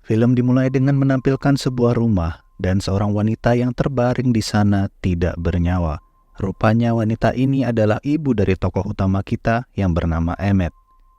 Film dimulai dengan menampilkan sebuah rumah dan seorang wanita yang terbaring di sana tidak bernyawa. Rupanya wanita ini adalah ibu dari tokoh utama kita yang bernama Emmett.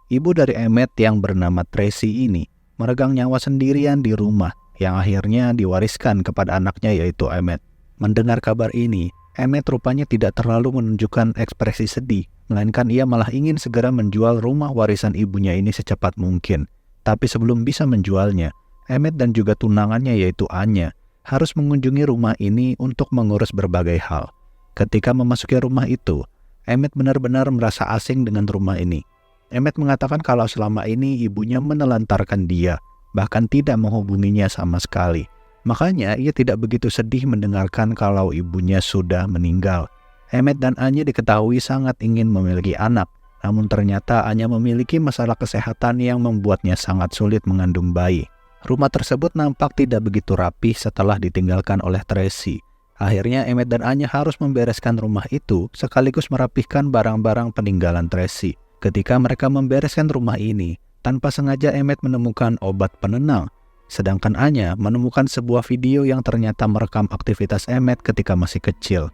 Ibu dari Emmett yang bernama Tracy ini meregang nyawa sendirian di rumah yang akhirnya diwariskan kepada anaknya yaitu Emmett. Mendengar kabar ini, Emmett rupanya tidak terlalu menunjukkan ekspresi sedih, melainkan ia malah ingin segera menjual rumah warisan ibunya ini secepat mungkin. Tapi sebelum bisa menjualnya, Emmett dan juga tunangannya yaitu Anya harus mengunjungi rumah ini untuk mengurus berbagai hal. Ketika memasuki rumah itu, Emmett benar-benar merasa asing dengan rumah ini. Emmett mengatakan kalau selama ini ibunya menelantarkan dia, bahkan tidak menghubunginya sama sekali. Makanya ia tidak begitu sedih mendengarkan kalau ibunya sudah meninggal. Emmett dan Anya diketahui sangat ingin memiliki anak, namun ternyata Anya memiliki masalah kesehatan yang membuatnya sangat sulit mengandung bayi. Rumah tersebut nampak tidak begitu rapi setelah ditinggalkan oleh Tracy. Akhirnya Emmett dan Anya harus membereskan rumah itu sekaligus merapihkan barang-barang peninggalan Tracy. Ketika mereka membereskan rumah ini, tanpa sengaja Emmett menemukan obat penenang, sedangkan Anya menemukan sebuah video yang ternyata merekam aktivitas Emmett ketika masih kecil.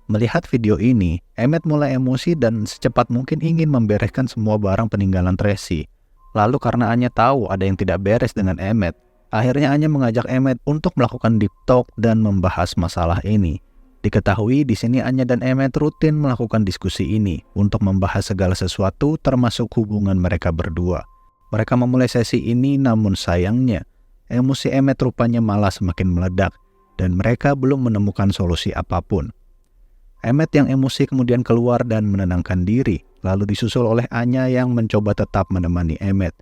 Melihat video ini, Emmett mulai emosi dan secepat mungkin ingin membereskan semua barang peninggalan Tracy. Lalu karena Anya tahu ada yang tidak beres dengan Emmett, akhirnya Anya mengajak Emmett untuk melakukan deep talk dan membahas masalah ini. Diketahui di sini Anya dan Emmett rutin melakukan diskusi ini untuk membahas segala sesuatu termasuk hubungan mereka berdua. Mereka memulai sesi ini namun sayangnya, emosi Emmett rupanya malah semakin meledak dan mereka belum menemukan solusi apapun. Emmett yang emosi kemudian keluar dan menenangkan diri, lalu disusul oleh Anya yang mencoba tetap menemani Emmett.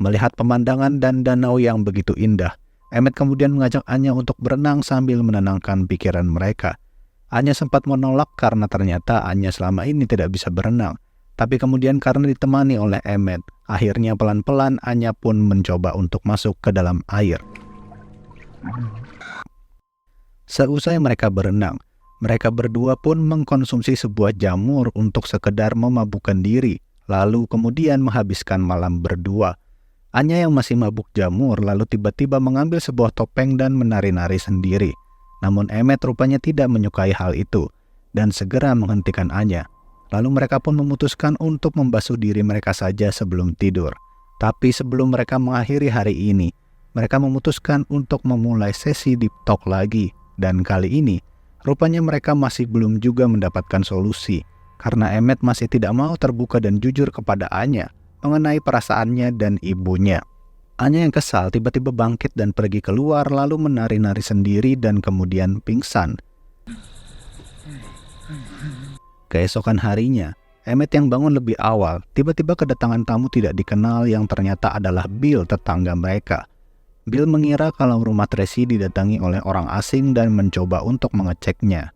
Melihat pemandangan dan danau yang begitu indah, Emmett kemudian mengajak Anya untuk berenang sambil menenangkan pikiran mereka. Anya sempat menolak karena ternyata Anya selama ini tidak bisa berenang. Tapi kemudian karena ditemani oleh Emmett, akhirnya pelan-pelan Anya pun mencoba untuk masuk ke dalam air. Seusai mereka berenang, mereka berdua pun mengkonsumsi sebuah jamur untuk sekedar memabukkan diri, lalu kemudian menghabiskan malam berdua. Anya yang masih mabuk jamur lalu tiba-tiba mengambil sebuah topeng dan menari-nari sendiri. Namun Emmett rupanya tidak menyukai hal itu dan segera menghentikan Anya. Lalu mereka pun memutuskan untuk membasuh diri mereka saja sebelum tidur. Tapi sebelum mereka mengakhiri hari ini, mereka memutuskan untuk memulai sesi deep talk lagi. Dan kali ini, rupanya mereka masih belum juga mendapatkan solusi karena Emmett masih tidak mau terbuka dan jujur kepada Anya mengenai perasaannya dan ibunya. Anya yang kesal tiba-tiba bangkit dan pergi keluar lalu menari-nari sendiri dan kemudian pingsan. Keesokan harinya, Emmett yang bangun lebih awal tiba-tiba kedatangan tamu tidak dikenal yang ternyata adalah Bill, tetangga mereka. Bill mengira kalau rumah Tracy didatangi oleh orang asing dan mencoba untuk mengeceknya.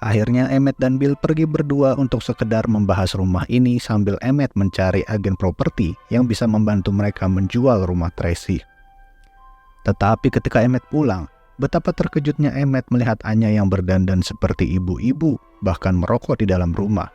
Akhirnya Emmett dan Bill pergi berdua untuk sekedar membahas rumah ini sambil Emmett mencari agen properti yang bisa membantu mereka menjual rumah Tracy. Tetapi ketika Emmett pulang, betapa terkejutnya Emmett melihat Anya yang berdandan seperti ibu-ibu, bahkan merokok di dalam rumah.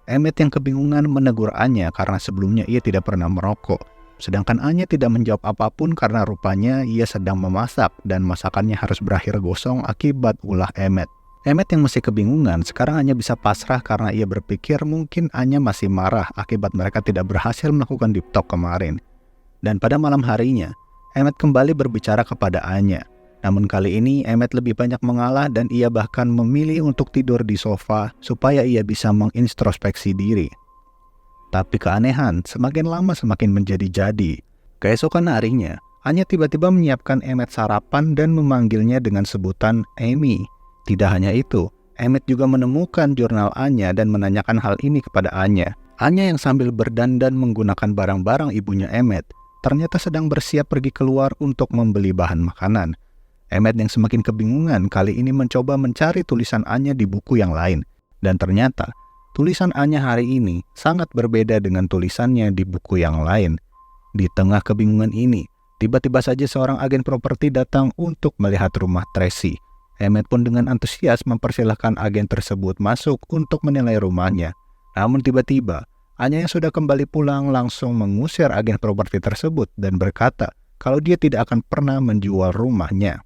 Emmett yang kebingungan menegur Anya karena sebelumnya ia tidak pernah merokok. Sedangkan Anya tidak menjawab apapun karena rupanya ia sedang memasak dan masakannya harus berakhir gosong akibat ulah Emmett. Emmett yang masih kebingungan sekarang hanya bisa pasrah karena ia berpikir mungkin Anya masih marah akibat mereka tidak berhasil melakukan deep talk kemarin. Dan pada malam harinya, Emmett kembali berbicara kepada Anya. Namun kali ini Emmett lebih banyak mengalah dan ia bahkan memilih untuk tidur di sofa supaya ia bisa mengintrospeksi diri. Tapi keanehan semakin lama semakin menjadi-jadi. Keesokan harinya, Anya tiba-tiba menyiapkan Emmett sarapan dan memanggilnya dengan sebutan Amy. Tidak hanya itu, Emmett juga menemukan jurnal Anya dan menanyakan hal ini kepada Anya. Anya yang sambil berdandan menggunakan barang-barang ibunya Emmett, ternyata sedang bersiap pergi keluar untuk membeli bahan makanan. Emmett yang semakin kebingungan kali ini mencoba mencari tulisan Anya di buku yang lain. Dan ternyata, tulisan Anya hari ini sangat berbeda dengan tulisannya di buku yang lain. Di tengah kebingungan ini, tiba-tiba saja seorang agen properti datang untuk melihat rumah Tracy. Emmett pun dengan antusias mempersilahkan agen tersebut masuk untuk menilai rumahnya. Namun tiba-tiba, Anya yang sudah kembali pulang langsung mengusir agen properti tersebut dan berkata kalau dia tidak akan pernah menjual rumahnya.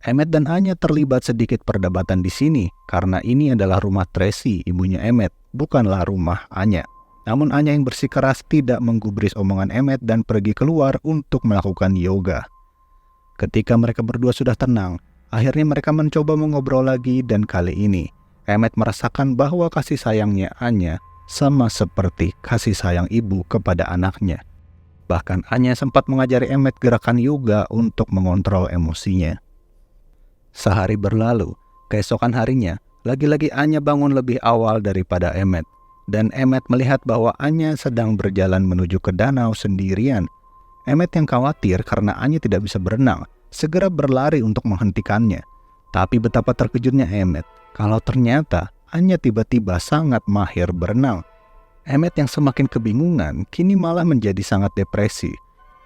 Emmet dan Anya terlibat sedikit perdebatan di sini karena ini adalah rumah Tracy, ibunya Emmet, bukanlah rumah Anya. Namun Anya yang bersikeras tidak menggubris omongan Emmet dan pergi keluar untuk melakukan yoga. Ketika mereka berdua sudah tenang, akhirnya mereka mencoba mengobrol lagi dan kali ini Emmet merasakan bahwa kasih sayangnya Anya sama seperti kasih sayang ibu kepada anaknya. Bahkan Anya sempat mengajari Emmet gerakan yoga untuk mengontrol emosinya. Sehari berlalu, keesokan harinya, lagi-lagi Anya bangun lebih awal daripada Emmet. Dan Emmet melihat bahwa Anya sedang berjalan menuju ke danau sendirian. Emmet yang khawatir karena Anya tidak bisa berenang, segera berlari untuk menghentikannya. Tapi betapa terkejutnya Emmet, kalau ternyata Anya tiba-tiba sangat mahir berenang. Emmet yang semakin kebingungan, kini malah menjadi sangat depresi.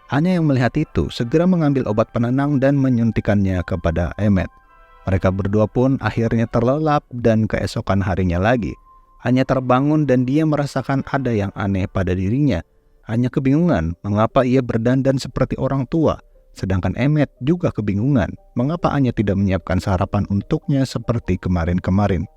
Anya yang melihat itu segera mengambil obat penenang dan menyuntikannya kepada Emmet. Mereka berdua pun akhirnya terlelap dan keesokan harinya lagi. Anya terbangun dan dia merasakan ada yang aneh pada dirinya. Anya kebingungan mengapa ia berdandan seperti orang tua. Sedangkan Emmet juga kebingungan mengapa Anya tidak menyiapkan sarapan untuknya seperti kemarin-kemarin.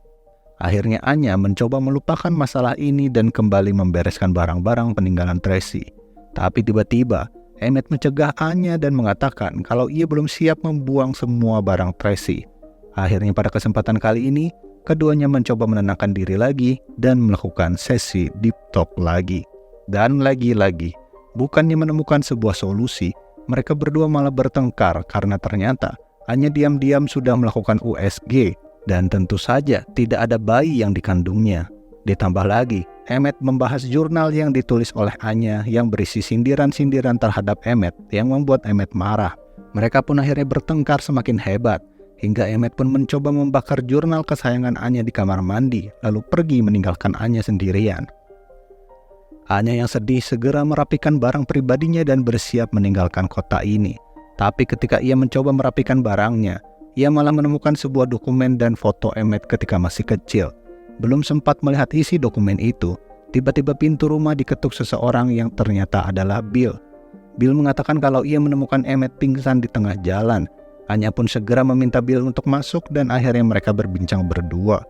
Akhirnya Anya mencoba melupakan masalah ini dan kembali membereskan barang-barang peninggalan Tracy. Tapi tiba-tiba Emmet mencegah Anya dan mengatakan kalau ia belum siap membuang semua barang Tracy. Akhirnya pada kesempatan kali ini, keduanya mencoba menenangkan diri lagi dan melakukan sesi deep talk lagi. Dan lagi-lagi, bukannya menemukan sebuah solusi, mereka berdua malah bertengkar karena ternyata Anya diam-diam sudah melakukan USG dan tentu saja tidak ada bayi yang dikandungnya. Ditambah lagi, Emmet membahas jurnal yang ditulis oleh Anya yang berisi sindiran-sindiran terhadap Emmet yang membuat Emmet marah. Mereka pun akhirnya bertengkar semakin hebat, hingga Emmet pun mencoba membakar jurnal kesayangan Anya di kamar mandi, lalu pergi meninggalkan Anya sendirian. Anya yang sedih segera merapikan barang pribadinya dan bersiap meninggalkan kota ini. Tapi ketika ia mencoba merapikan barangnya, ia malah menemukan sebuah dokumen dan foto Emmet ketika masih kecil. Belum sempat melihat isi dokumen itu, tiba-tiba pintu rumah diketuk seseorang yang ternyata adalah Bill. Bill mengatakan kalau ia menemukan Emmet pingsan di tengah jalan. Anya pun segera meminta Bill untuk masuk dan akhirnya mereka berbincang berdua.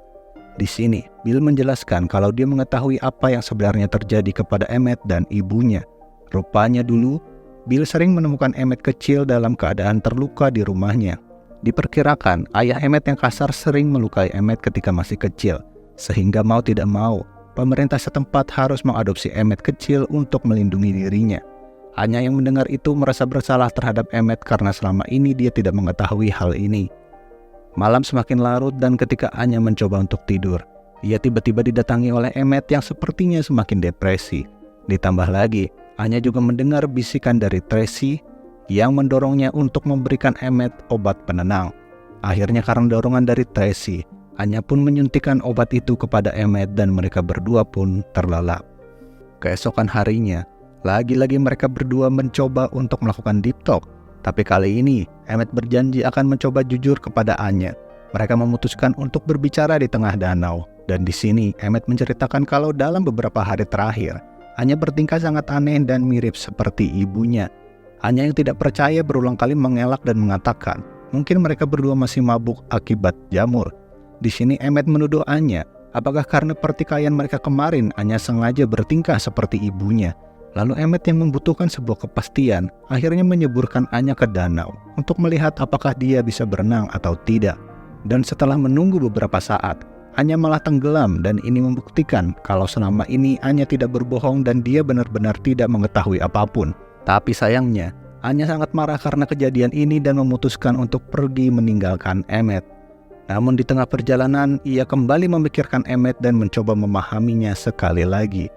Di sini, Bill menjelaskan kalau dia mengetahui apa yang sebenarnya terjadi kepada Emmet dan ibunya. Rupanya dulu, Bill sering menemukan Emmet kecil dalam keadaan terluka di rumahnya. Diperkirakan, ayah Emmet yang kasar sering melukai Emmet ketika masih kecil. Sehingga mau tidak mau, pemerintah setempat harus mengadopsi Emmet kecil untuk melindungi dirinya. Anya yang mendengar itu merasa bersalah terhadap Emmet karena selama ini dia tidak mengetahui hal ini. Malam semakin larut dan ketika Anya mencoba untuk tidur, ia tiba-tiba didatangi oleh Emmet yang sepertinya semakin depresi. Ditambah lagi, Anya juga mendengar bisikan dari Tracy yang mendorongnya untuk memberikan Emmet obat penenang. Akhirnya karena dorongan dari Tracy, Anya pun menyuntikkan obat itu kepada Emmet dan mereka berdua pun terlelap. Keesokan harinya, lagi-lagi mereka berdua mencoba untuk melakukan deep talk. Tapi kali ini, Emmet berjanji akan mencoba jujur kepada Anya. Mereka memutuskan untuk berbicara di tengah danau. Dan di sini, Emmet menceritakan kalau dalam beberapa hari terakhir, Anya bertingkah sangat aneh dan mirip seperti ibunya. Anya yang tidak percaya berulang kali mengelak dan mengatakan, mungkin mereka berdua masih mabuk akibat jamur. Di sini Emmet menuduh Anya, apakah karena pertikaian mereka kemarin Anya sengaja bertingkah seperti ibunya. Lalu Emmet yang membutuhkan sebuah kepastian akhirnya menyeburkan Anya ke danau untuk melihat apakah dia bisa berenang atau tidak. Dan setelah menunggu beberapa saat, Anya malah tenggelam dan ini membuktikan kalau selama ini Anya tidak berbohong dan dia benar-benar tidak mengetahui apapun. Tapi sayangnya, Anya sangat marah karena kejadian ini dan memutuskan untuk pergi meninggalkan Emmet. Namun di tengah perjalanan, ia kembali memikirkan Emmet dan mencoba memahaminya sekali lagi.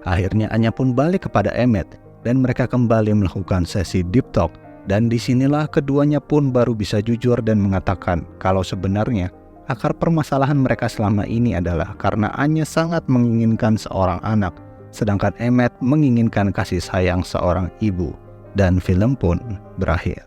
Akhirnya Anya pun balik kepada Emmet dan mereka kembali melakukan sesi deep talk. Dan disinilah keduanya pun baru bisa jujur dan mengatakan kalau sebenarnya akar permasalahan mereka selama ini adalah karena Anya sangat menginginkan seorang anak, sedangkan Emmet menginginkan kasih sayang seorang ibu. Dan film pun berakhir.